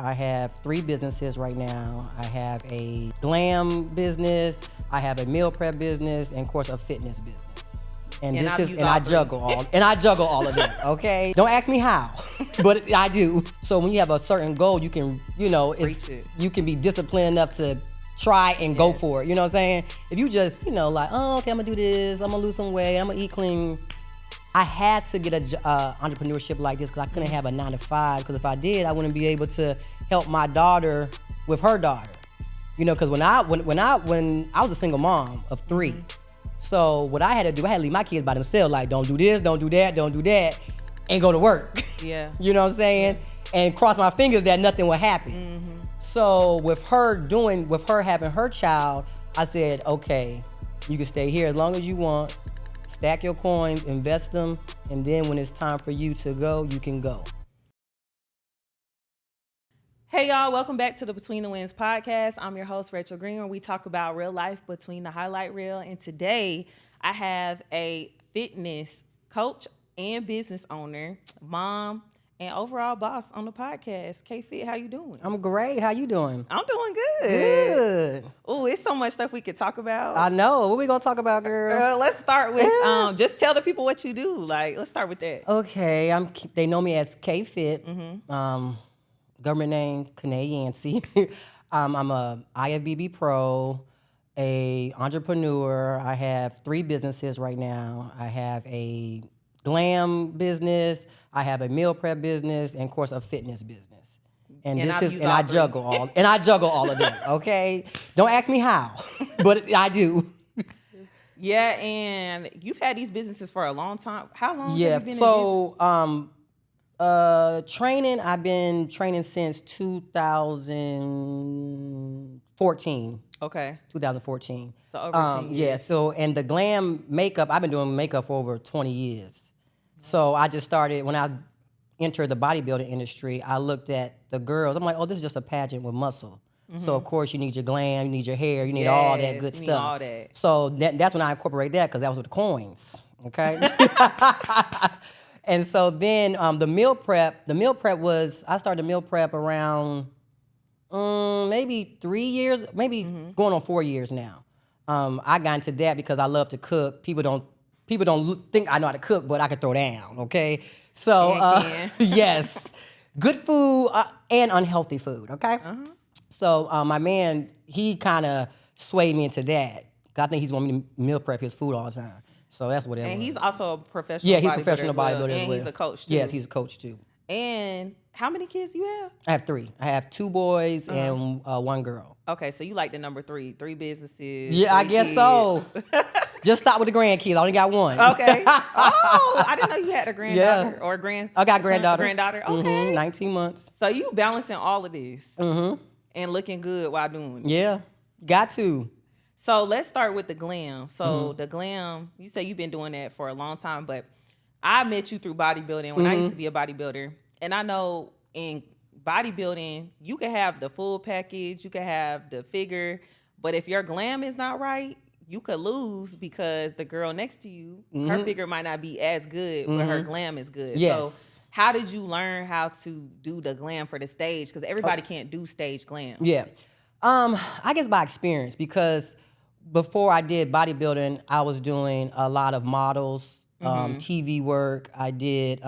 I have 3 businesses right now. I have a glam business, I have a meal prep business, and of course a fitness business. And I juggle all of them, okay? Don't ask me how, but I do. So when you have a certain goal, you can, you can be disciplined enough to try and go for it. You know what I'm saying? If you just, like, oh, okay, I'm gonna do this, I'm gonna lose some weight, I'm gonna eat clean. I had to get a entrepreneurship like this because I couldn't have a 9-to-5. Because if I did, I wouldn't be able to help my daughter with her daughter. Because when I was a single mom of 3, so what I had to do, I had to leave my kids by themselves. Like, don't do this, don't do that, don't do that, and go to work. Yeah. You know what I'm saying? And cross my fingers that nothing would happen. Mm-hmm. So with her having her child, I said, okay, you can stay here as long as you want. Stack your coins, invest them, and then when it's time for you to go, you can go. Hey y'all, welcome back to the Between the Winds podcast. I'm your host, Rachel Green, where we talk about real life between the highlight reel. And today I have a fitness coach and business owner, mom, and overall boss on the podcast. K-Fit, how you doing? I'm great. How you doing? I'm doing good. Good. Oh, it's so much stuff we could talk about. I know. What we gonna talk about, girl? Let's start with just tell the people what you do. Like, let's start with that. Okay, they know me as K-Fit. Government name Kenea Yancey. I'm a IFBB pro, a entrepreneur. I have 3 businesses right now. I have a glam business, I have a meal prep business, and of course a fitness business. And I juggle all of them, okay? Don't ask me how, but I do. Yeah, and you've had these businesses for a long time. How long have you been in business? Training, I've been training since 2014. Okay. 2014. So over 10 years. Yeah, so, and the glam makeup, I've been doing makeup for over 20 years. So I just started, when I entered the bodybuilding industry, I looked at the girls. I'm like, oh, this is just a pageant with muscle. Mm-hmm. So, of course, you need your glam, you need your hair, you need all that good stuff. All that. So that's when I incorporated that, because that was with the coins, okay? And so then the meal prep was, I started meal prep around maybe 3 years, maybe going on 4 years now. I got into that because I love to cook. People don't think I know how to cook, but I can throw down, okay? So, yes, good food and unhealthy food, okay? Uh-huh. So my man, he kind of swayed me into that. I think he's want me to meal prep his food all the time. So that's what it was. And he's also a professional bodybuilder. Yeah, he's a professional bodybuilder as well. And he's a coach too. Yes, he's a coach too. And how many kids you have? I have 3. I have 2 boys and 1 girl. Okay, so you like the number 3 businesses. Yeah, I guess so. Just stop with the grandkids. I only got 1. Okay. Oh, I didn't know you had a granddaughter or I got granddaughter. Okay. 19 months. So you balancing all of this and looking good while doing it. Yeah, got to. So let's start with the glam. So the glam, you say you've been doing that for a long time, but I met you through bodybuilding when I used to be a bodybuilder. And I know in bodybuilding, you can have the full package, you can have the figure, but if your glam is not right, you could lose because the girl next to you, her figure might not be as good, but her glam is good. Yes. So how did you learn how to do the glam for the stage? Because everybody can't do stage glam. Yeah. I guess by experience, because before I did bodybuilding, I was doing a lot of models, TV work. I did,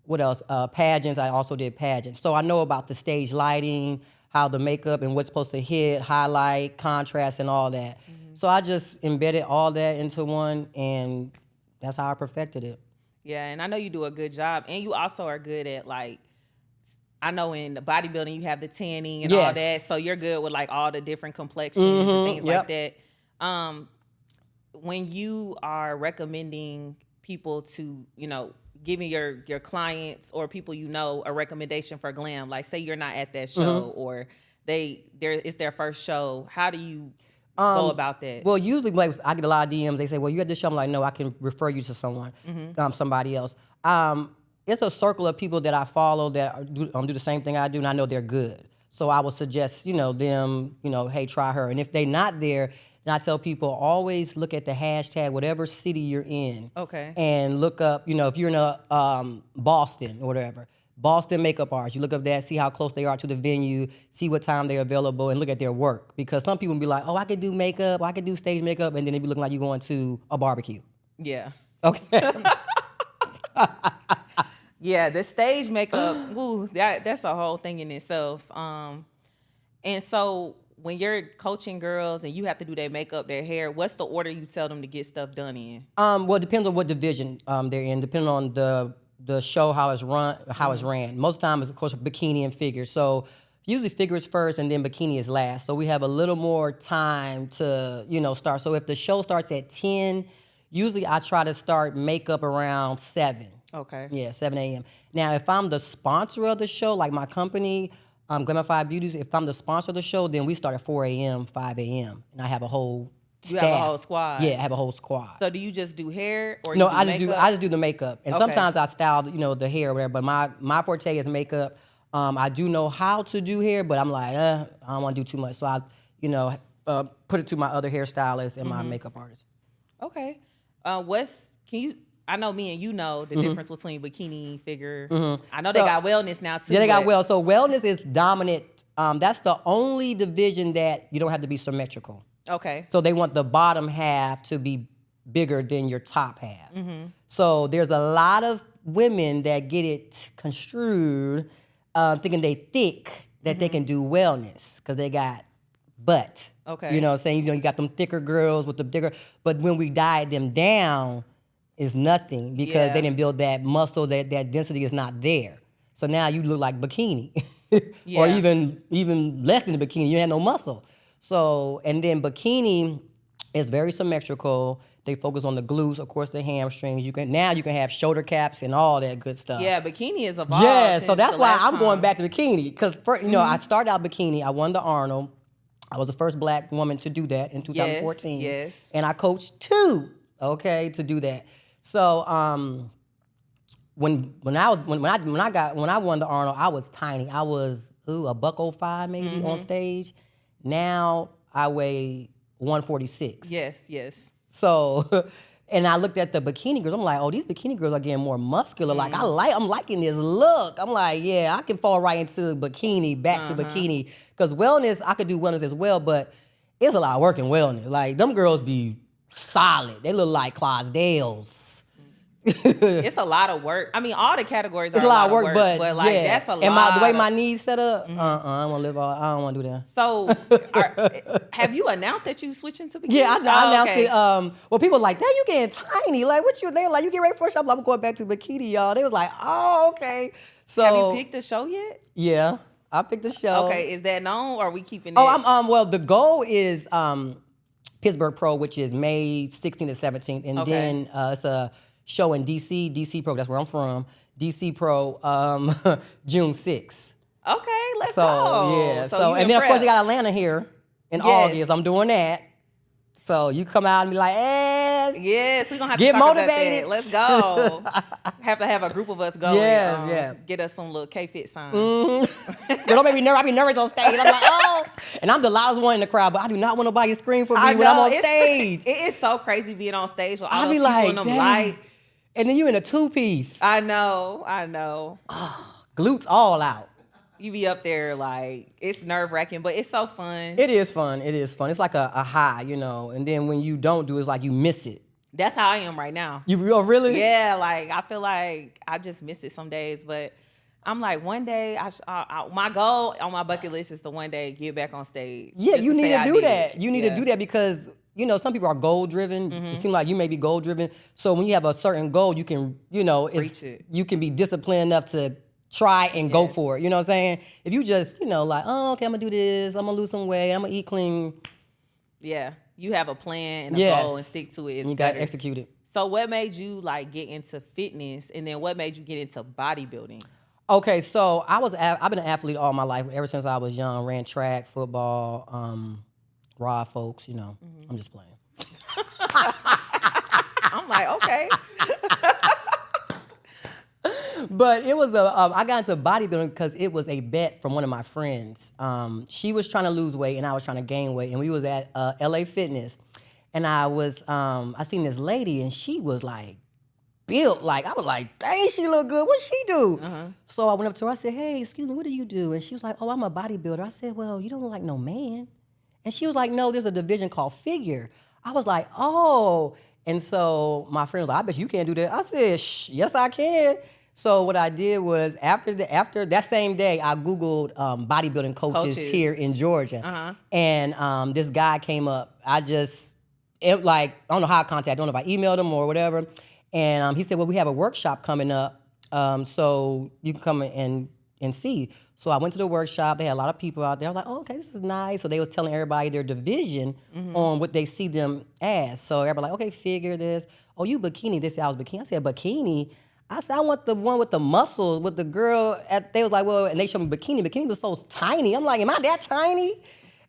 what else? Pageants. I also did pageants. So I know about the stage lighting, how the makeup and what's supposed to hit, highlight, contrast, and all that. So I just embedded all that into one, and that's how I perfected it. Yeah, and I know you do a good job. And you also are good at, like, I know in the bodybuilding you have the tanning and all that, so you're good with like all the different complexions and things like that. When you are recommending people to, giving your clients or people a recommendation for glam, like say you're not at that show or it's their first show, how do you go about that? Well, usually like, I get a lot of DMs. They say, well, you at this show. I'm like, no, I can refer you to someone, somebody else. It's a circle of people that I follow that do the same thing I do, and I know they're good. So I would suggest, them, hey, try her. And if they're not there, then I tell people always look at the hashtag, whatever city you're in. Okay. And look up, if you're in Boston or whatever, Boston makeup artists. You look up that, see how close they are to the venue, see what time they're available, and look at their work. Because some people be like, oh, I could do makeup, I could do stage makeup, and then they be looking like you're going to a barbecue. Yeah. Okay. Yeah, the stage makeup, woo, that's a whole thing in itself. And so when you're coaching girls and you have to do their makeup, their hair, what's the order you tell them to get stuff done in? Well, it depends on what division they're in, depending on the show, how it's ran. Most times, of course, bikini and figure. So usually figure is first and then bikini is last. So we have a little more time to, start. So if the show starts at 10, usually I try to start makeup around 7. Okay. Yeah, 7 a.m. Now, if I'm the sponsor of the show, like my company, Glamify Beauties, if I'm the sponsor of the show, then we start at 4 a.m., 5 a.m., and I have a whole staff. You have a whole squad? Yeah, I have a whole squad. So do you just do hair or No, you do I makeup? just do the makeup. And sometimes I style, the hair or whatever, but my forte is makeup. I do know how to do hair, but I'm like, I don't want to do too much. So I, put it to my other hairstylist and my makeup artist. Okay. I know me and you know the difference between bikini, figure. I know they got wellness now too. Yeah, they got wellness. So wellness is dominant. That's the only division that you don't have to be symmetrical. Okay. So they want the bottom half to be bigger than your top half. So there's a lot of women that get it construed thinking they thick that they can do wellness because they got butt. Okay. You know what I'm saying? You got them thicker girls with the bigger, but when we diet them down, it's nothing because they didn't build that muscle, that density is not there. So now you look like bikini or even less than the bikini. You have no muscle. So, and then bikini is very symmetrical. They focus on the glutes, of course, the hamstrings. You can have shoulder caps and all that good stuff. Yeah, bikini is evolved. Yeah, so that's why I'm going back to bikini because I started out bikini. I won the Arnold. I was the first black woman to do that in 2014. Yes. And I coached 2, to do that. So when I won the Arnold, I was tiny. I was $105 maybe on stage. Now I weigh 146. Yes. So, and I looked at the bikini girls. I'm like, oh, these bikini girls are getting more muscular. Like I'm liking this look. I'm like, yeah, I can fall right into bikini, back to bikini. Because wellness, I could do wellness as well, but it's a lot of work in wellness. Like them girls be solid. They look like Clydesdales. It's a lot of work. I mean, all the categories are a lot of work, but that's a lot. And the way my knees set up, I don't want to do that. So, have you announced that you switching to bikini? Yeah, I announced it. Well, people were like, "Damn, you getting tiny? Like, what you?" They were like, "You get ready for a show?" I'm going back to bikini, y'all. They was like, "Oh, okay." So, have you picked a show yet? Yeah, I picked a show. Okay, is that known or are we keeping it? Oh, well, the goal is Pittsburgh Pro, which is May 16th and 17th, and then it's a show in DC Pro. That's where I'm from. DC Pro, June 6th. Okay, let's go. Yeah. So and then of course they got Atlanta here in August. I'm doing that. So you come out and be like, yes, we're gonna have get to talk motivated. About that. Let's go. Have to have a group of us go. Get us some little K-Fit signs. Don't make me nervous. I be nervous on stage. I'm like, oh, and I'm the loudest one in the crowd, but I do not want nobody to scream for me when I'm on stage. It is so crazy being on stage with all those be people like, in them lights. And then you in a 2-piece. I know. Glutes all out. You be up there like, it's nerve-wracking, but it's so fun. It is fun. It's like a high, and then when you don't do it, it's like you miss it. That's how I am right now. You really? Yeah, like I feel like I just miss it some days, but I'm like, one day, my goal on my bucket list is to one day get back on stage. Yeah, you need to do that. You need to do that because, some people are goal-driven. It seems like you may be goal-driven. So when you have a certain goal, you can, you can be disciplined enough to try and go for it. You know what I'm saying? If you just, like, oh, okay, I'm going to do this. I'm going to lose some weight. I'm going to eat clean. Yeah. You have a plan and a goal and stick to it. You got to execute it. So what made you, get into fitness? And then what made you get into bodybuilding? Okay, so I've been an athlete all my life. Ever since I was young, ran track, football, rod folks, I'm just playing. I'm like, okay. But it was I got into bodybuilding because it was a bet from one of my friends. She was trying to lose weight and I was trying to gain weight, and we was at LA Fitness, and I seen this lady and she was like built. Like, I was like, dang, she look good. What she do? So I went up to her. I said, hey, excuse me, what do you do? And she was like, oh, I'm a bodybuilder. I said, well, you don't look like no man. And she was like, no, there's a division called figure. I was like, oh. And so my friend was like, I bet you can't do that. I said, yes, I can. So what I did was after that same day, I Googled bodybuilding coaches here in Georgia. And this guy came up. I don't know how I contacted. I don't know if I emailed him or whatever. And he said, well, we have a workshop coming up, so you can come and see. So I went to the workshop. They had a lot of people out there. I was like, oh, okay, this is nice. So they was telling everybody their division on what they see them as. So everybody like, okay, figure this. Oh, you bikini. They said I was bikini. I said, bikini? I said, I want the one with the muscles, with the girl. They was like, well, and they showed me bikini. Bikini was so tiny. I'm like, am I that tiny?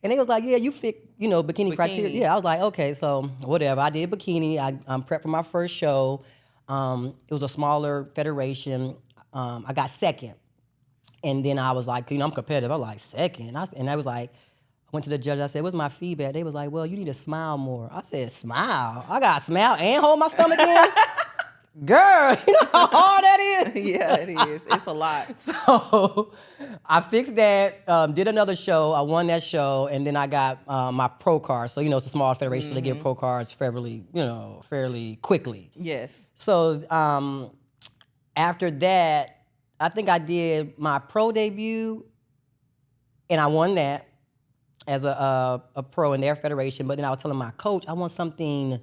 And they was like, yeah, you fit, bikini criteria. Yeah, I was like, okay, so whatever. I did bikini. I'm prepped for my first show. It was a smaller federation. I got second. And then I was like, I'm competitive. I was like, second. And I was like, I went to the judge. I said, what's my feedback? They was like, well, you need to smile more. I said, smile? I got to smile and hold my stomach in? Girl, you know how hard that is? Yeah, it is. It's a lot. So I fixed that, did another show. I won that show, and then I got my pro card. So, it's a small federation, so they get pro cards fairly quickly. Yes. So after that, I think I did my pro debut, and I won that as a pro in their federation. But then I was telling my coach, I want something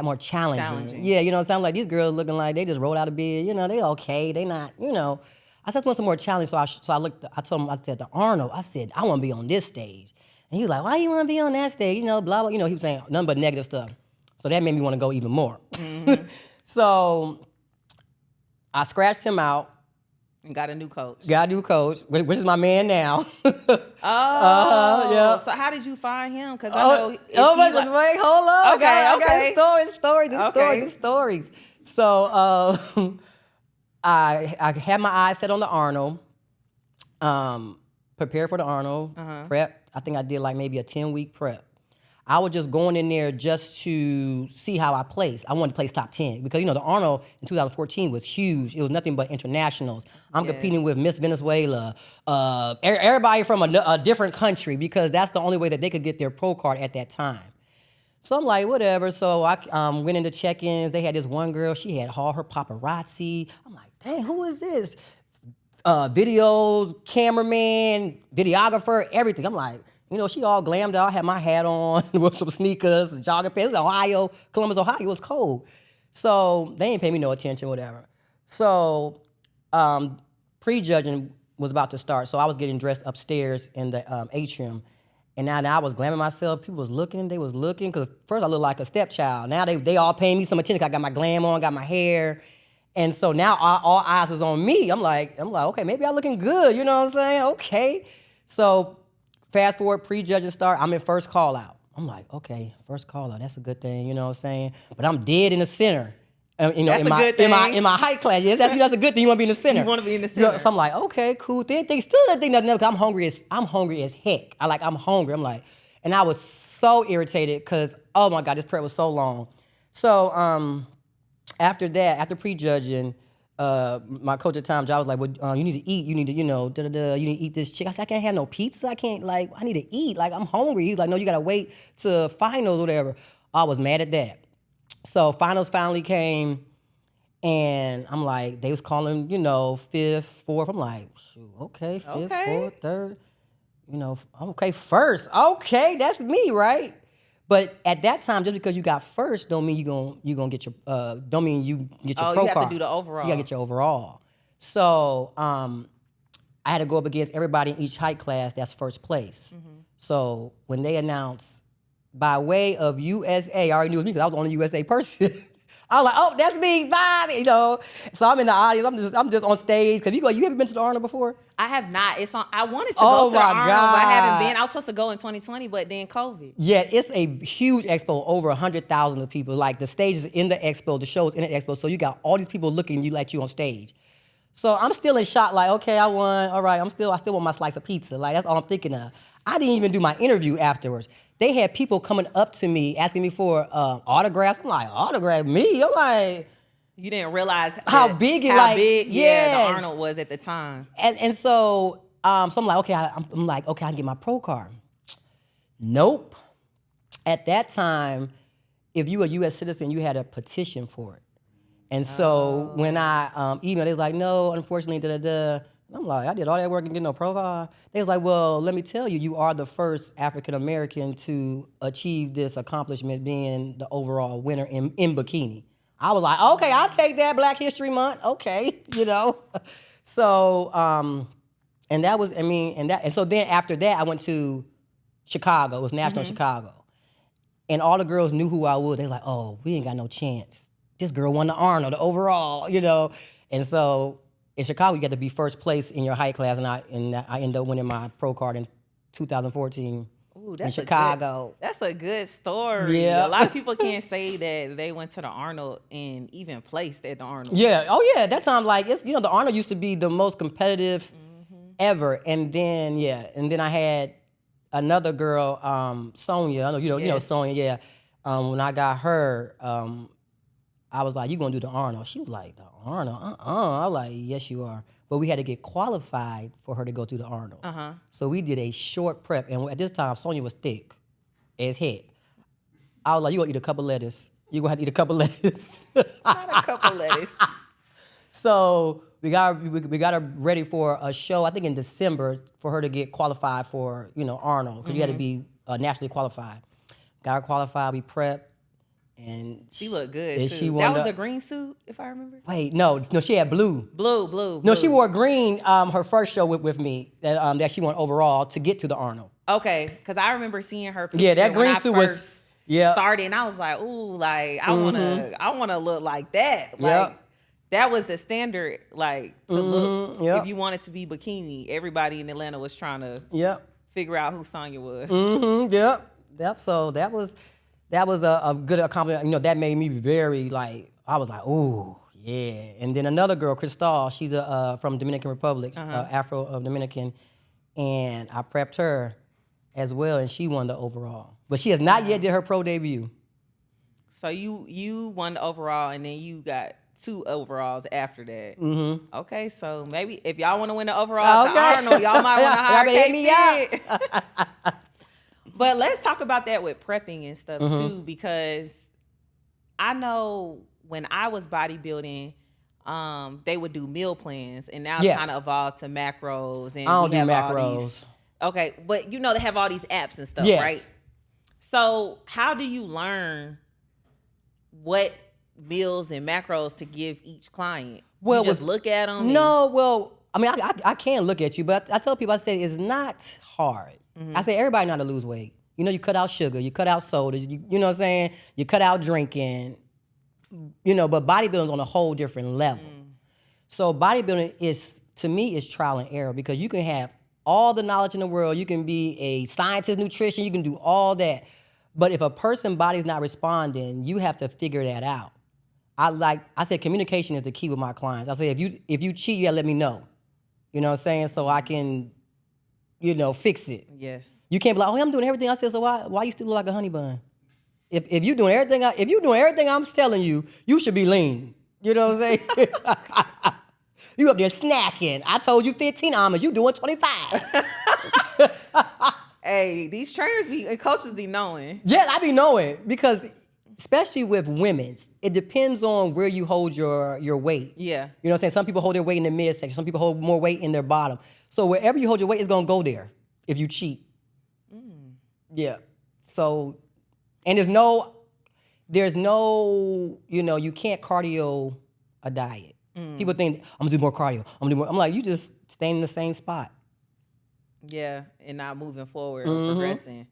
more challenging. Yeah, it sounds like these girls looking like they just rolled out of bed. They okay. They not, I just want some more challenge. So I told him, I said to Arnold, I said, I want to be on this stage. And he was like, why you want to be on that stage? Blah, blah. He was saying nothing but negative stuff. So that made me want to go even more. So I scratched him out. And got a new coach. Which is my man now. Yeah. So how did you find him? Because I know. Wait, hold on. Okay, I got stories. So I had my eyes set on the Arnold. Prepared for the Arnold. Prep. I think I did like maybe a 10-week prep. I was just going in there just to see how I placed. I wanted to place top 10 because, the Arnold in 2014 was huge. It was nothing but internationals. I'm competing with Miss Venezuela, everybody from a different country because that's the only way that they could get their pro card at that time. So I'm like, whatever. So I went into check-ins. They had this one girl. She had all her paparazzi. I'm like, dang, who is this? Videos, cameraman, videographer, everything. I'm like, she all glammed out, had my hat on with some sneakers, jogging pants. Columbus, Ohio, it was cold. So they ain't pay me no attention, whatever. So pre-judging was about to start. So I was getting dressed upstairs in the atrium. And now I was glamming myself. People was looking, they was looking. Because first I looked like a stepchild. Now they all paying me some attention. I got my glam on, got my hair. And so now all eyes was on me. I'm like, okay, maybe I'm looking good. You know what I'm saying? Okay. So fast forward, pre-judging start, I'm in first call out. I'm like, okay, first call out, that's a good thing, you know what I'm saying? But I'm dead in the center. That's a good thing. In my height class. Yes, that's a good thing. You want to be in the center. You want to be in the center. So I'm like, okay, cool. They still didn't think nothing else. I'm hungry as heck. I'm hungry. I'm like, and I was so irritated because, oh my God, this prep was so long. So after that, after pre-judging, my coach at the time, I was like, well, you need to eat. You need to, you need to eat this chicken. I said, I can't have no pizza. I need to eat. I'm hungry. He's like, no, you got to wait to finals or whatever. I was mad at that. So finals finally came, and I'm like, they was calling, fifth, fourth. I'm like, shoot, okay, fifth, fourth, third. Okay, first. Okay, that's me, right? But at that time, just because you got first, don't mean you gonna get your don't mean you get your pro card. You have to do the overall. You gotta get your overall. So I had to go up against everybody in each height class that's first place. So when they announced by way of USA, I already knew it was me because I was the only USA person. I was like, oh, that's me, bye, So I'm in the audience. I'm just on stage. Cause you ever been to the Arnold before? I have not. I wanted to go to the Arnold, but I haven't been. I was supposed to go in 2020, but then COVID. Yeah, it's a huge expo, over 100,000 of people. Like the stage is in the expo, the show is in the expo, so you got all these people looking at you on stage. So I'm still in shock, like, okay, I won. All right, I still want my slice of pizza. Like that's all I'm thinking of. I didn't even do my interview afterwards. They had people coming up to me asking me for autographs. I'm like, autograph me? I'm like, You didn't realize how big it the Arnold was at the time. And so I'm like, okay, I'm like, okay, I can get my pro card. Nope. At that time, if you were a U.S. citizen, you had a petition for it. And so when I emailed, they was like, no, unfortunately, da-da-da. And I'm like, I did all that work and get no pro card. They was like, well, let me tell you, you are the first African-American to achieve this accomplishment, being the overall winner in bikini. I was like, okay, I'll take that, Black History Month, okay, you know. So, and that was, and so then after that, I went to Chicago. It was National Chicago. And all the girls knew who I was. They was like, oh, we ain't got no chance. This girl won the Arnold, the overall, you know. And so in Chicago, you got to be first place in your height class, and I ended up winning my pro card in 2014 in Chicago. That's a good story. Yeah. A lot of people can't say that they went to the Arnold and even placed at the Arnold. Yeah. Oh, yeah. That time, like, it's, you know, the Arnold used to be the most competitive ever. And then, and then I had another girl, Sonia. I know you know Sonia. Yeah. When I got her, I was like, you gonna do the Arnold? She was like, the Arnold? I was like, yes, you are. But we had to get qualified for her to go through the Arnold. So we did a short prep. And at this time, Sonia was thick as heck. I was like, you gonna eat a couple lettuce. You gonna have to eat a couple lettuce. Not a couple lettuce. So we got her ready for a show, I think in December, for her to get qualified for, you know, Arnold. Because you had to be nationally qualified. Got her qualified, we prepped. And she looked good and too. That was the green suit, if I remember. Wait, no, she had blue. Blue. No, she wore green. Her first show with me that she won overall to get to the Arnold. Okay, because I remember seeing her picture. Yeah, that green suit was started, and I was like, ooh, like I wanna look like that. Like that was the standard, like to look. If you wanted to be bikini, everybody in Atlanta was trying to figure out who Sonya was. Yep. So that was a good accomplishment. You know, that made me very, like, I was like, ooh, yeah. And then another girl, Cristal, she's from Dominican Republic, Afro-Dominican, and I prepped her as well, and she won the overall. But she has not yet did her pro debut. So you won the overall, and then you got 2 overalls after that. Okay, so maybe if y'all want to win the overall to Arnold, y'all might want to hire K-Fit. But let's talk about that with prepping and stuff too, because I know when I was bodybuilding, they would do meal plans, and now it's kind of evolved to macros. And I don't do macros. Okay, but you know they have all these apps and stuff, right? So how do you learn what meals and macros to give each client? Well, you just look at them? No, well, I mean, I can look at you, but I tell people, I say it's not hard. I say everybody know how to lose weight. You know, you cut out sugar, you cut out soda, you know what I'm saying? You cut out drinking, you know, but bodybuilding is on a whole different level. So bodybuilding is, to me, is trial and error, because you can have all the knowledge in the world, you can be a scientist, nutrition, you can do all that. But if a person's body's not responding, you have to figure that out. I said communication is the key with my clients. I say if you cheat, you gotta let me know. You know what I'm saying? So I can, you know, fix it. Yes. You can't be like, oh, I'm doing everything I said, so why you still look like a honey bun? If you doing everything I'm telling you, you should be lean. You know what I'm saying? You up there snacking. I told you 15 almonds, you doing 25. Hey, these trainers and coaches be knowing. Yeah, I be knowing, because especially with women's, it depends on where you hold your weight. Yeah. You know what I'm saying? Some people hold their weight in the midsection. Some people hold more weight in their bottom. So wherever you hold your weight, it's going to go there if you cheat. Yeah. So, and there's no, you know, you can't cardio a diet. People think, I'm going to do more cardio. I'm like, you just staying in the same spot. Yeah, and not moving forward or progressing.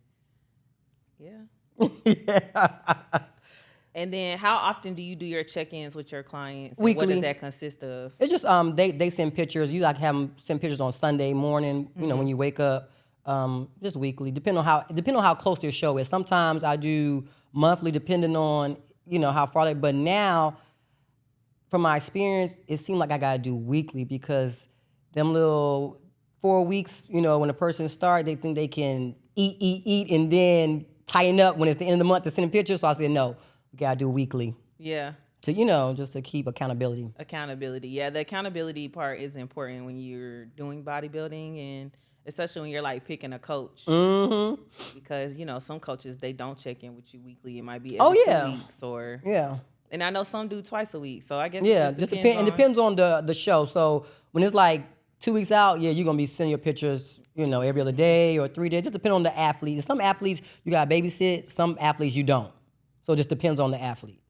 Yeah. And then how often do you do your check-ins with your clients? Weekly. What does that consist of? It's just they send pictures. You like have them send pictures on Sunday morning, you know, when you wake up. Just weekly, depending on how close their show is. Sometimes I do monthly, depending on, you know, how far but now, from my experience, it seems like I gotta do weekly, because them little 4 weeks, you know, when a person starts, they think they can eat, and then tighten up when it's the end of the month to send a picture. So I said, no, we gotta do weekly. Yeah. just to keep accountability. Accountability. Yeah, the accountability part is important when you're doing bodybuilding, and especially when you're like picking a coach. Mm-hmm. Because, some coaches, they don't check in with you weekly. It might be every 2 weeks or. Yeah. And I know some do twice a week. So I guess it depends on the show. So when it's like 2 weeks out, you're going to be sending your pictures, every other day or 3 days. Just depend on the athlete. And some athletes you got to babysit. Some athletes you don't. So it just depends on the athlete.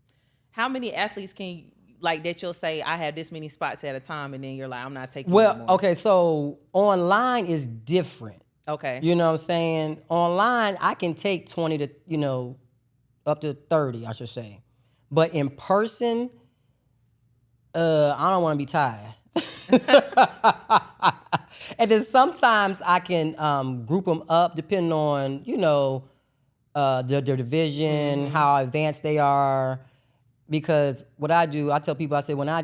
How many athletes can you, that you'll say, I have this many spots at a time, and then you're like, I'm not taking anymore? Okay, so online is different. Okay. You know what I'm saying? Online, I can take 20 to, up to 30, I should say. But in person, I don't want to be tired. And then sometimes I can group them up depending on, their division, how advanced they are. Because what I do, I tell people, I say when I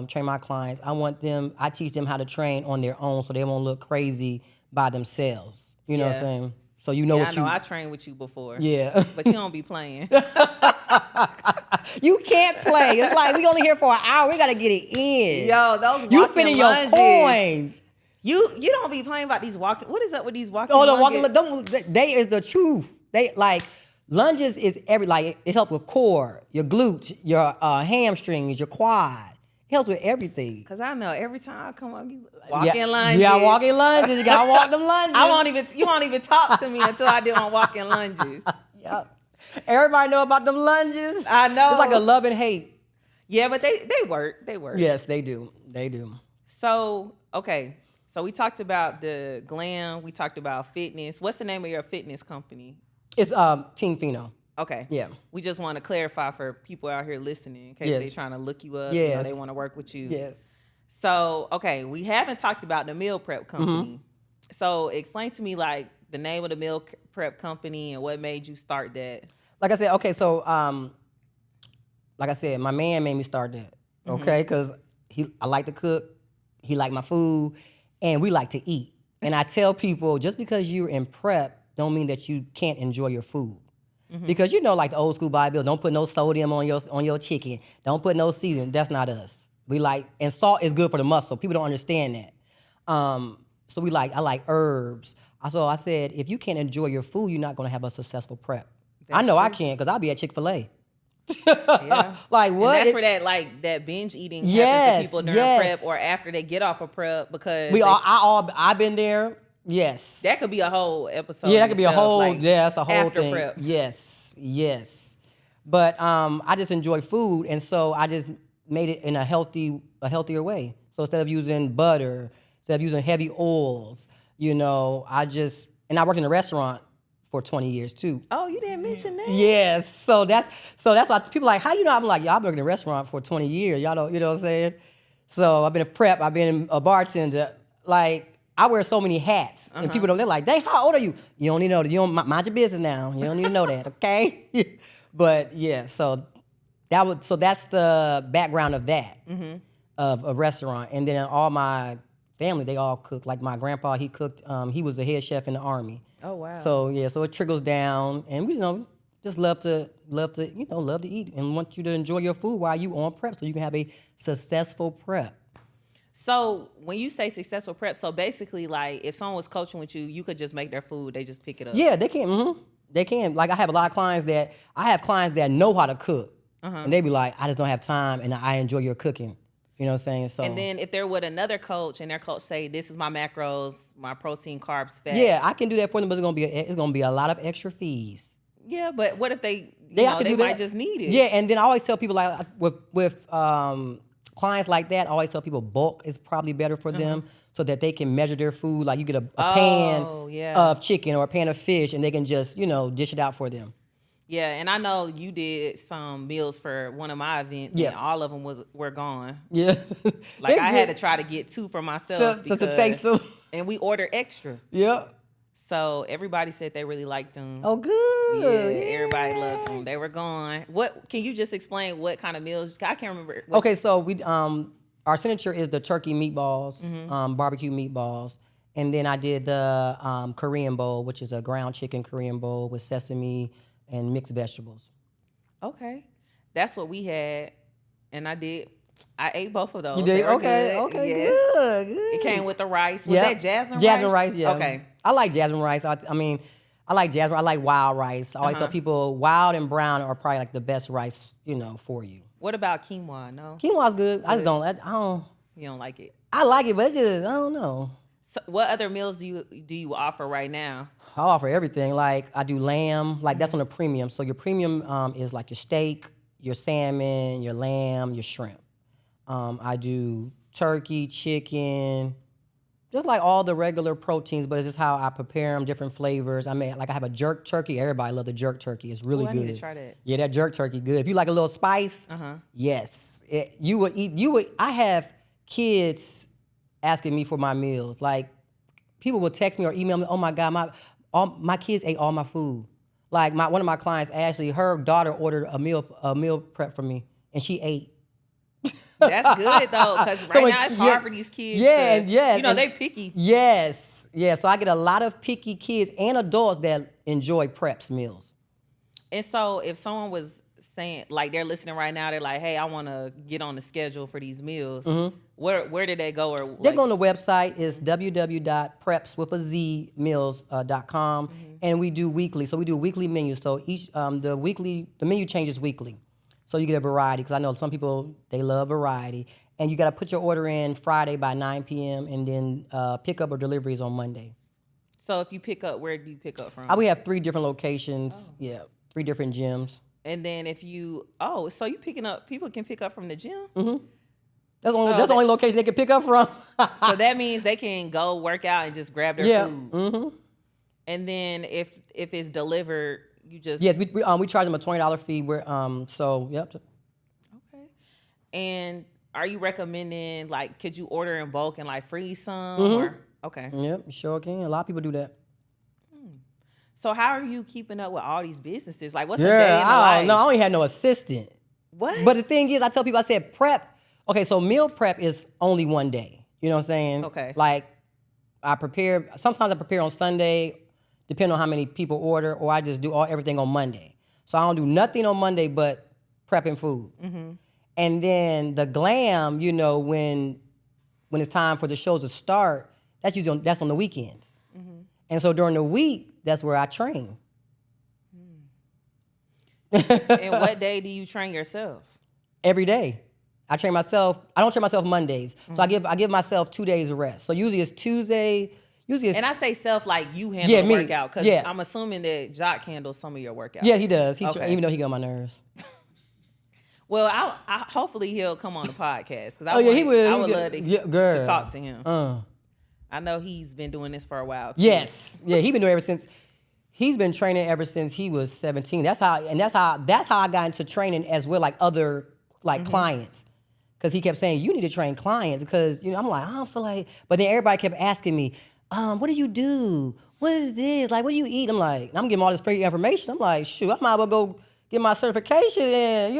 train my clients, I teach them how to train on their own so they won't look crazy by themselves. You know what I'm saying? So I trained with you before. Yeah. But you don't be playing. You can't play. It's like we only here for an hour. We got to get it in. Those walking You spending lunges. Your coins. You don't be playing about these walking. What is up with these walking? Oh, the walking. They is the truth. They lunges is it helps with core, your glutes, your hamstrings, your quad. It helps with everything. Cause I know every time I come up, you walking lunges. Yeah, walking lunges. You gotta walk them lunges. You won't even talk to me until I do on walking lunges. Yep. Everybody know about them lunges. I know. It's like a love and hate. Yeah, but they work. They work. Yes, they do. They do. So, okay. So we talked about the glam. We talked about fitness. What's the name of your fitness company? It's Team Pheno. Okay. Yeah. We just want to clarify for people out here listening in case they're trying to look you up. Yes. They want to work with you. Yes. So, okay, we haven't talked about the meal prep company. Mm-hmm. So explain to me the name of the meal prep company and what made you start that. Like I said, okay, so my man made me start that. Okay, because I like to cook, he liked my food, and we like to eat. And I tell people, just because you're in prep don't mean that you can't enjoy your food. Mm-hmm. Because like the old school bodybuilders, don't put no sodium on your chicken. Don't put no seasoning. That's not us. And salt is good for the muscle. People don't understand that. So I like herbs. So I said, if you can't enjoy your food, you're not going to have a successful prep. I know true. I can, because I'll be at Chick-fil-A. Yeah. Like what? And that's where that binge eating happens to people during prep or after they get off of prep, because I've been there. Yes. That could be a whole episode. Yeah, that could be a whole that's a whole after thing. Prep. Yes. But I just enjoy food, and so I just made it in a healthier way. So instead of using butter, instead of using heavy oils, I worked in a restaurant for 20 years too. Oh, you didn't mention that? Yes. So that's why people are like, how you know? I'm like, y'all worked in a restaurant for 20 years. Y'all don't, you know what I'm saying? So I've been a prep, I've been a bartender. I wear so many hats, and people they're like, "Dang, how old are you?" You don't need to know that. You don't mind your business now. You don't need to know that, okay? But yeah, so that's the background of that, of a restaurant, and then all my family, they all cook. Like my grandpa, he cooked. He was the head chef in the Army. Oh wow. So yeah, so it trickles down, and we just love to eat, and want you to enjoy your food while you on prep, so you can have a successful prep. So when you say successful prep, so basically if someone was coaching with you, you could just make their food, they just pick it up. Yeah, they can. Mm-hmm. They can. I have a lot of clients that know how to cook, and they be like, I just don't have time, and I enjoy your cooking. You know what I'm saying? So. And then if they're with another coach and their coach say, this is my macros, my protein, carbs, fat. Yeah, I can do that for them, but it's gonna be a lot of extra fees. Yeah, but what if they might just need it? Yeah, and then I always tell people with clients like that, I always tell people bulk is probably better for them, so that they can measure their food. Like you get a pan of chicken or a pan of fish, and they can just dish it out for them. Yeah, and I know you did some meals for one of my events, and all of them were gone. Yeah, I had to try to get 2 for myself to taste them, and we ordered extra. Yeah. So everybody said they really liked them. Oh, good. Yeah, everybody loved them. They were gone. What can you just explain what kind of meals? I can't remember. Okay, so we our signature is the turkey meatballs, barbecue meatballs, and then I did the Korean bowl, which is a ground chicken Korean bowl with sesame and mixed vegetables. Okay, that's what we had. And I did. I ate both of those. You did? Okay, good. okay, Yes. good. It came with the rice. Was that jasmine rice? Jasmine rice, yeah. Okay. I like jasmine rice. I mean, I like jasmine. I like wild rice. I always tell people wild and brown are probably like the best rice, for you. What about quinoa? No? Quinoa's good. I just don't. I don't. You don't like it? I like it, but it's just, I don't know. So what other meals do you offer right now? I offer everything. Like I do lamb. Like that's on the premium. So your premium is like your steak, your salmon, your lamb, your shrimp. I do turkey, chicken, just like all the regular proteins, but it's just how I prepare them, different flavors. I have a jerk turkey. Everybody love the jerk turkey. It's really good. I need to try that. Yeah, that jerk turkey good. If you like a little spice, yes, you would eat. I have kids asking me for my meals. Like people will text me or email me. Oh my God, my kids ate all my food. Like one of my clients, Ashley, her daughter ordered a meal prep for me, and she ate. That's good though, because now it's hard for these kids. Yeah, they picky. Yes, yeah. So I get a lot of picky kids and adults that enjoy preps meals. And so, if someone was saying, like, they're listening right now, they're like, "Hey, I want to get on the schedule for these meals." Where did they go? Or they go on the website. It's www.prepswithazmeals.com, and we do weekly. So we do weekly menus. So each the menu changes weekly. So you get a variety, because I know some people, they love variety. And you got to put your order in Friday by 9 p.m. and then pickup or deliveries on Monday. So if you pick up, where do you pick up from? We have 3 different locations. Oh. Yeah, 3 different gyms. And then if you, so you picking up, people can pick up from the gym? Mm-hmm. That's the only location they can pick up from. So that means they can go work out and just grab their food. Mm-hmm. And then if it's delivered, you just... Yes, we charge them a $20 fee. Yep. Okay. And are you recommending, like, could you order in bulk and, like, freeze some? Or, okay. Yep, you sure can. A lot of people do that. So how are you keeping up with all these businesses? Like, what's a day in the life? No, I only had no assistant. What? But the thing is, I tell people, I said prep. Okay, so meal prep is only one day. You know what I'm saying? Okay. Like, sometimes I prepare on Sunday, depending on how many people order, or I just do everything on Monday. So I don't do nothing on Monday but prepping food. Mm-hmm. And then the glam, when it's time for the shows to start, that's on the weekends. Mm-hmm. And so during the week, that's where I train. And what day do you train yourself? Every day. I train myself. I don't train myself Mondays. Mm-hmm. So I give myself 2 days of rest. So usually it's Tuesday. And I say self like you handle the workout, because I'm assuming that Jock handles some of your workouts. Yeah, he does. Even though he got on my nerves. Well, I hopefully he'll come on the podcast, because he will. I would love to talk to him. I know he's been doing this for a while too. Yes, yeah, he's been doing it ever since. He's been training ever since he was 17. That's how I got into training as well, like other clients. Because he kept saying, you need to train clients, because I'm like, I don't feel like. But then everybody kept asking me, what do you do? What is this? Like, what do you eat? I'm like, I'm getting all this free information. I'm like, shoot, I might as well go get my certification and,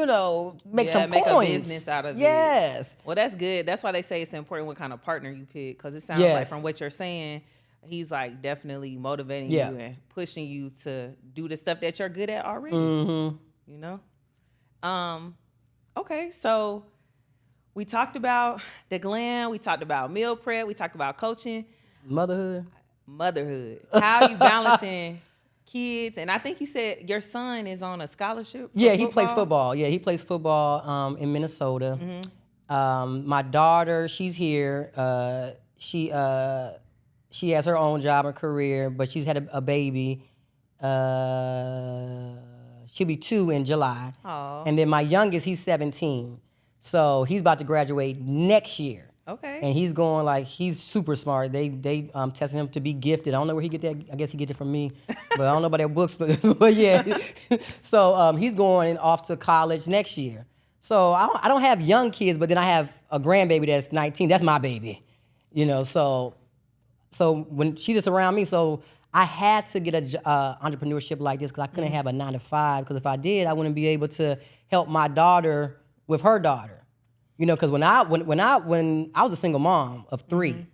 make some make coins. A business out of it. Yes. Well, that's good. That's why they say it's important what kind of partner you pick, because it sounds like from what you're saying, he's like definitely motivating you and pushing you to do the stuff that you're good at already. Mm-hmm. Okay, so we talked about the glam, we talked about meal prep, we talked about coaching. Motherhood. How are you balancing kids? And I think you said your son is on a scholarship. Yeah, he plays football. Yeah, he plays football in Minnesota. Mm-hmm. My daughter, she's here. She has her own job and career, but she's had a baby. She'll be 2 in July. Aww. And then my youngest, he's 17. So he's about to graduate next year. Okay. And he's going he's super smart. They testing him to be gifted. I don't know where he get that. I guess he get it from me, but I don't know about their books. But yeah. So he's going off to college next year. So I don't have young kids, but then I have a grandbaby that's 19. That's my baby, So when she's just around me, so I had to get a entrepreneurship like this, because I couldn't have a 9-to-5. Because if I did, I wouldn't be able to help my daughter with her daughter. Because when I was a single mom of 3,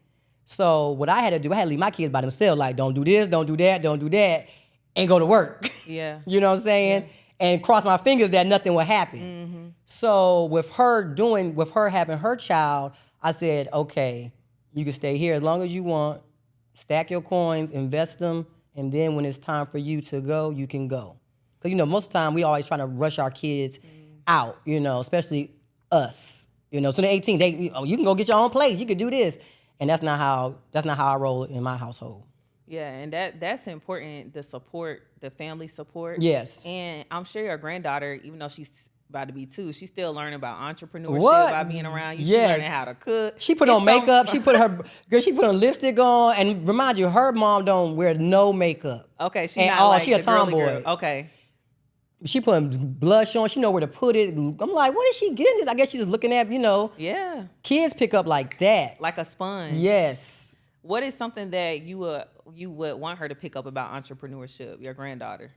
so what I had to do, I had to leave my kids by themselves. Like, don't do this, don't do that, and go to work. Yeah. You know what I'm saying? Yeah. and cross my fingers that nothing would happen. So with her having her child, I said, okay, you can stay here as long as you want, stack your coins, invest them, and then when it's time for you to go, you can go. Because, most of the time we always trying to rush our kids out, especially us. So they're 18, you can go get your own place, you could do this. And that's not how I roll in my household. Yeah, and that's important, the support, the family support. Yes. And I'm sure your granddaughter, even though she's about to be 2, she's still learning about entrepreneurship by being around you. She's learning how to cook. She put on makeup. She put on lipstick on. And remind you, her mom don't wear no makeup. Okay, she a tomboy. Okay. She putting blush on. She know where to put it. I'm like, what is she getting this? I guess she's just looking at, Yeah. Kids pick up like that. Like a sponge. Yes. What is something that you would want her to pick up about entrepreneurship, your granddaughter?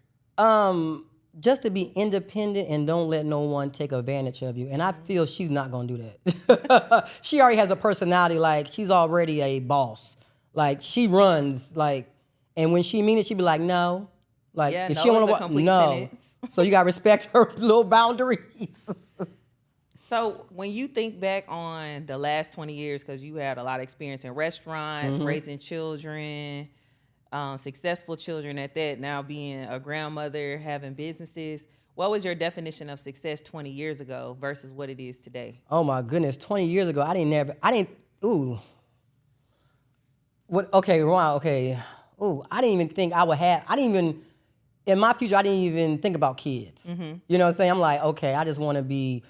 Just to be independent and don't let no one take advantage of you. And I feel she's not going to do that. She already has a personality, like she's already a boss. Like she runs, and when she mean it, she be like, no. Like if she don't want to, no. Sentence. So you got to respect her little boundaries. So when you think back on the last 20 years, because you had a lot of experience in restaurants, raising children, successful children at that, now being a grandmother, having businesses, what was your definition of success 20 years ago versus what it is today? Oh my goodness, 20 years ago, I didn't, even think I would have, in my future, I didn't even think about kids. You know what I'm saying? I'm like, okay, I just want to be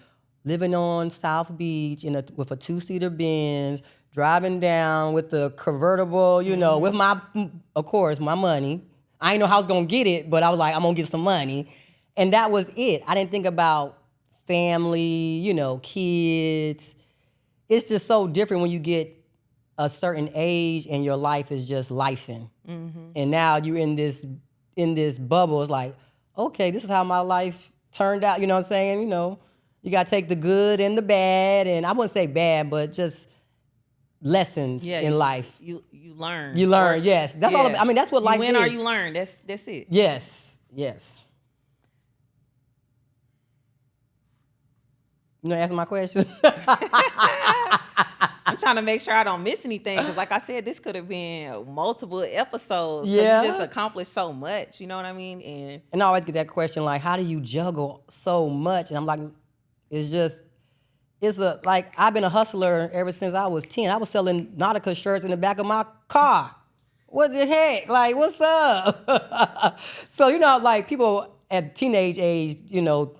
living on South Beach with a 2-seater Benz, driving down with the convertible, with of course, my money. I didn't know how I was going to get it, but I was like, I'm going to get some money. And that was it. I didn't think about family, kids. It's just so different when you get a certain age and your life is just lifing. And now you're in this bubble. It's like, okay, this is how my life turned out. You know what I'm saying? You got to take the good and the bad. And I wouldn't say bad, but just lessons in life. You learn. You learn, yes. That's all. That's what life is. You win or you learn. That's it. Yes. You answer my question? I'm trying to make sure I don't miss anything because, like I said, this could have been multiple episodes. Yeah. You just accomplished so much. You know what I mean? And I always get that question, like, how do you juggle so much? And I'm like, I've been a hustler ever since I was 10. I was selling Nautica shirts in the back of my car. What the heck? Like, what's up? So, people at teenage age,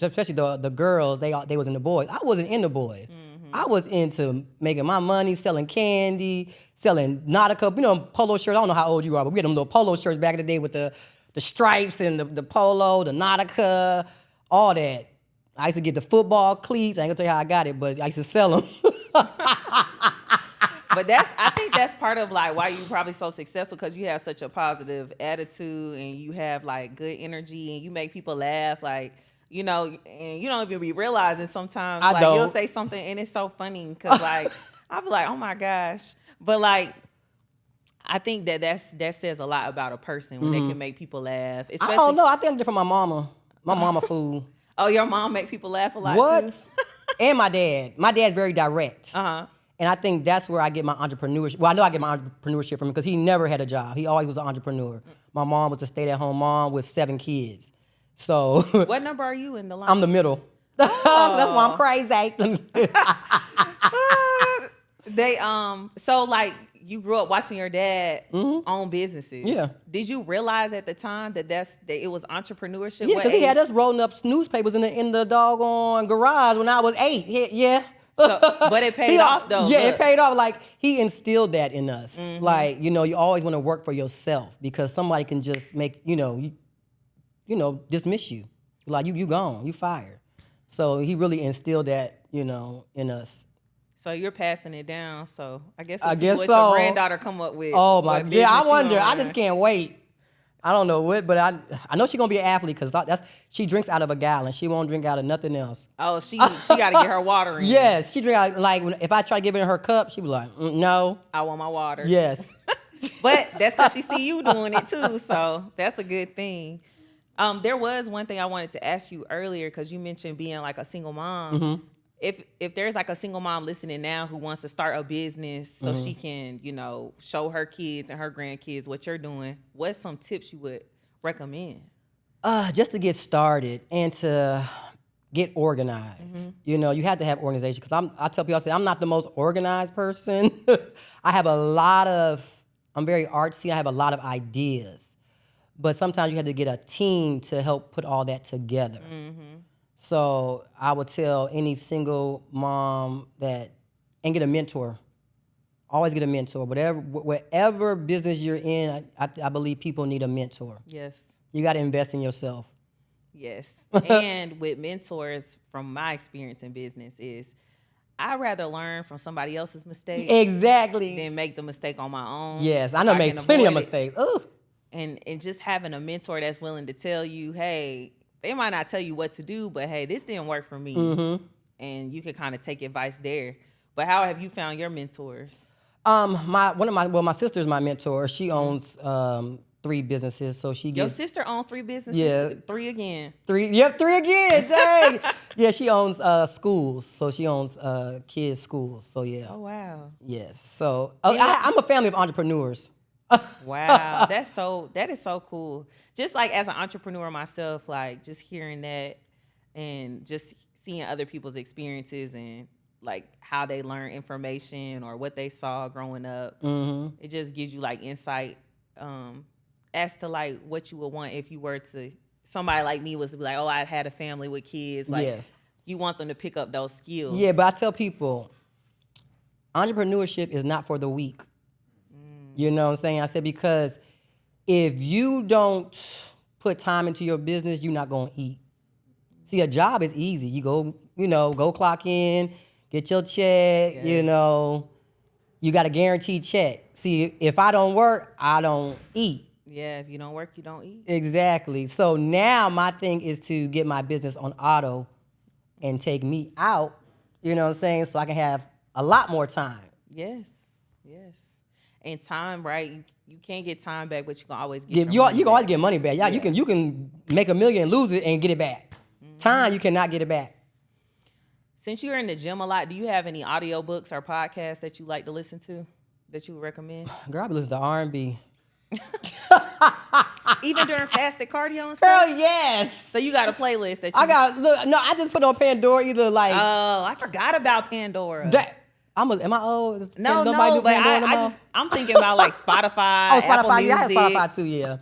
especially the girls, they was in the boys. I wasn't in the boys. I was into making my money, selling candy, selling Nautica, polo shirts. I don't know how old you are, but we had them little polo shirts back in the day with the stripes and the polo, the Nautica, all that. I used to get the football cleats. I ain't gonna tell you how I got it, but I used to sell them. But I think that's part of why you're probably so successful, because you have such a positive attitude and you have good energy and you make people laugh, and you don't even be realizing sometimes you'll say something and it's so funny because I'll be like, oh my gosh. But I think that says a lot about a person when they can make people laugh. I don't know. I think I'm different from my mama. My mama fool. Oh, your mom make people laugh a lot what? Too? And my dad. My dad's very direct. Uh-huh. And I think that's where I get my entrepreneurship. Well, I know I get my entrepreneurship from him because he never had a job. He always was an entrepreneur. My mom was a stay-at-home mom with 7 kids. So what number are you in the line? I'm the middle. Oh. So that's why I'm crazy. You grew up watching your dad own businesses. Yeah. Did you realize at the time that it was entrepreneurship? Yeah, because he had us rolling up newspapers in the doggone garage when I was 8. Yeah. But it paid off though. Yeah, it paid off. He instilled that in us. You always want to work for yourself because somebody can just make dismiss you. You gone, you fired. So he really instilled that in us. So you're passing it down. So I guess so. Your granddaughter come up with. Oh my, yeah, I wonder. I just can't wait. I don't know what, but I know she's gonna be an athlete because she drinks out of a gallon. She won't drink out of nothing else. Oh, she got to get her water in. Yes, she drink out if I try to give her cup, she be like, no. I want my water. Yes. But that's because she see you doing it too, so that's a good thing. There was one thing I wanted to ask you earlier because you mentioned being like a single mom. If there's like a single mom listening now who wants to start a business so she can, show her kids and her grandkids what you're doing, what's some tips you would recommend? Just to get started and to get organized. You have to have organization because I tell people, I say, I'm not the most organized person. I'm very artsy. I have a lot of ideas. But sometimes you have to get a team to help put all that together. So I would tell any single mom and get a mentor. Always get a mentor. Whatever business you're in, I believe people need a mentor. Yes. You got to invest in yourself. Yes. And with mentors, from my experience in business, is I'd rather learn from somebody else's mistakes. Exactly. Than make the mistake on my own. Yes, I know made plenty of mistakes. Ooh. And just having a mentor that's willing to tell you, hey, they might not tell you what to do, but hey, this didn't work for me. And you can kind of take advice there. But how have you found your mentors? My sister's my mentor. She owns 3 businesses, so she Your sister owns 3 businesses? Yeah. 3 again. 3, yep, 3 again, dang. Yeah, she owns schools, so she owns kids' schools, so yeah. Oh, wow. Yes, so I'm a family of entrepreneurs. Wow, that is so cool. Just like as an entrepreneur myself, like just hearing that and just seeing other people's experiences and like how they learn information or what they saw growing up, it just gives you like insight as to like what you would want if you were to, somebody like me was to be like, oh, I had a family with kids. Like, yes. You want them to pick up those skills. Yeah, but I tell people, entrepreneurship is not for the weak. You know what I'm saying? I said, because if you don't put time into your business, you're not going to eat. See, a job is easy. You go clock in, get your check, you got a guaranteed check. See, if I don't work, I don't eat. Yeah, if you don't work, you don't eat. Exactly. So now my thing is to get my business on auto and take me out, you know what I'm saying, so I can have a lot more time. Yes. And time, right? You can't get time back, but you can always get money you can always get money back. Yeah, you can make $1 million and lose it and get it back. Time, you cannot get it back. Since you're in the gym a lot, do you have any audiobooks or podcasts that you like to listen to that you would recommend? Girl, I listen to R&B. Even during fasted cardio and stuff? Girl, yes. So you got a playlist that you... I just put on Pandora either like... Oh, I forgot about Pandora. Am I old? No, but I'm thinking about like Spotify, Spotify. Apple Music. Yeah, I have Spotify too, yeah.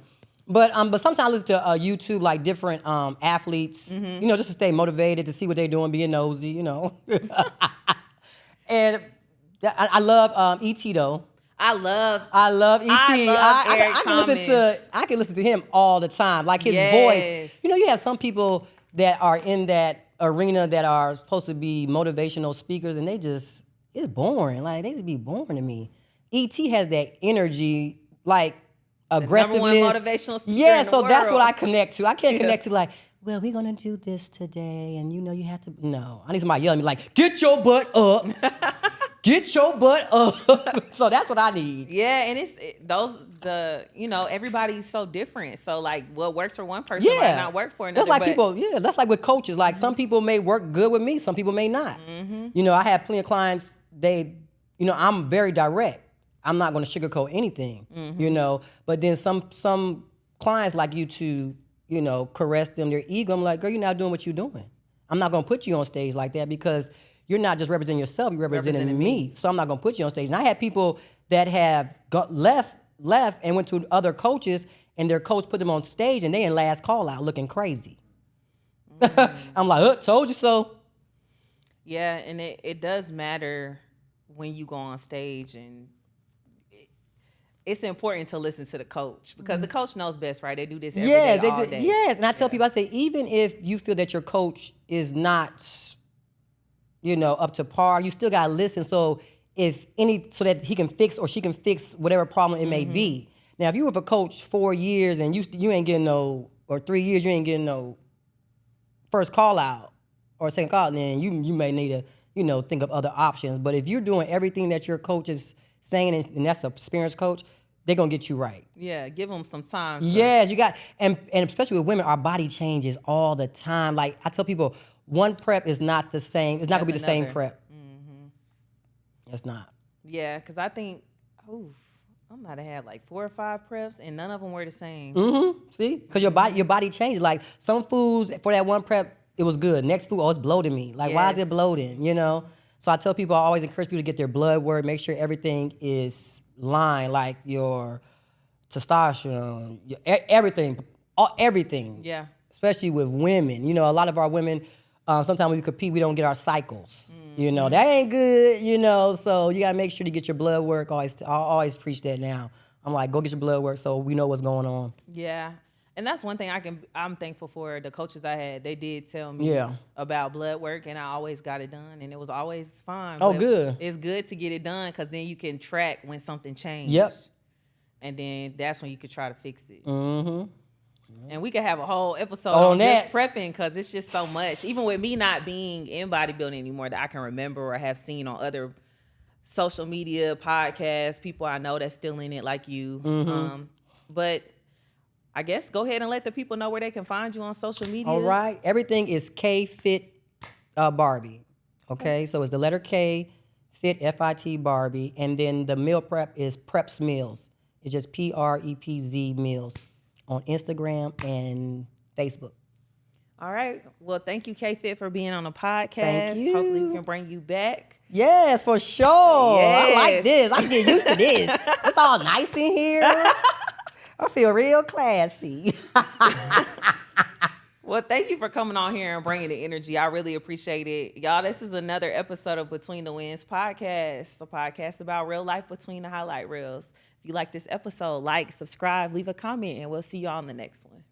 But sometimes I listen to YouTube, like different athletes, just to stay motivated, to see what they're doing, being nosy, And I love E.T. though. I love E.T. I can listen to him all the time, like his voice. You have some people that are in that arena that are supposed to be motivational speakers, and it's boring. Like, they just be boring to me. E.T. has that energy, like aggressiveness. The number one motivational speaker Yeah, in the so world. that's what I connect to. I can't connect to like, well, we're gonna do this today, and you have to. No, I need somebody yelling at me like, get your butt up, get your butt up. So that's what I need. Yeah, and everybody's so different. So like, what works for one person might not work for another. That's like people. Yeah, that's like with coaches. Like some people may work good with me, some people may not. I have plenty of clients. I'm very direct. I'm not going to sugarcoat anything, But then some clients like you to, caress them, their ego. I'm like, girl, you're not doing what you're doing. I'm not going to put you on stage like that because you're not just representing yourself, you're representing me. So I'm not going to put you on stage. And I had people that have left and went to other coaches, and their coach put them on stage, and they in last call out looking crazy. I'm like, told you so. Yeah, and it does matter when you go on stage, and it's important to listen to the coach because the coach knows best, right? They do this every day, all day. Yes, and I tell people, I say, even if you feel that your coach is not, up to par, you still gotta listen. So so that he can fix or she can fix whatever problem it may be. Now, if you were with a coach 4 years and you ain't getting or 3 years, you ain't getting no first call out or second call, then you may need to, think of other options. But if you're doing everything that your coach is saying, and that's an experienced coach, they're going to get you right. Yeah, give them some time. Yes, you got, and especially with women, our body changes all the time. Like I tell people, one prep is not the same. It's not going to be the same prep. Mm-hmm. It's not. Yeah, because I think, I might have had like 4 or 5 preps, and none of them were the same. Mm-hmm. See, because your body changes. Like some foods for that one prep, it was good. Next food, it's bloating me. Like why is it bloating? You know. So I tell people, I always encourage people to get their blood work, make sure everything is lined, like your testosterone, everything. Yeah. Especially with women. You know, a lot of our women, sometimes when we compete, we don't get our cycles. You know, that ain't good, you know. So you got to make sure to get your blood work. I always preach that now. I'm like, go get your blood work so we know what's going on. Yeah. And that's one thing I'm thankful for. The coaches I had, they did tell me about blood work, and I always got it done, and it was always fine. Oh, good. It's good to get it done because then you can track when something changed. Yep. And then that's when you could try to fix it. Mm-hmm. And we could have a whole episode on just prepping because it's just so much. Even with me not being in bodybuilding anymore, that I can remember or have seen on other social media, podcasts, people I know that's still in it like you. Mm-hmm. But I guess go ahead and let the people know where they can find you on social media. All right. Everything is K Fit Barbie. Okay? So it's the letter K, Fit, F-I-T, Barbie. And then the meal prep is Preps Meals. It's just PREPZ Meals on Instagram and Facebook. All right. Well, thank you, K Fit, for being on the podcast. Thank you. Hopefully we can bring you back. Yes, for sure. Yes. I like this. I get used to this. It's all nice in here. I feel real classy. Well, thank you for coming on here and bringing the energy. I really appreciate it. Y'all, this is another episode of Between the Wins podcast, a podcast about real life between the highlight reels. If you like this episode, like, subscribe, leave a comment, and we'll see you all on the next one.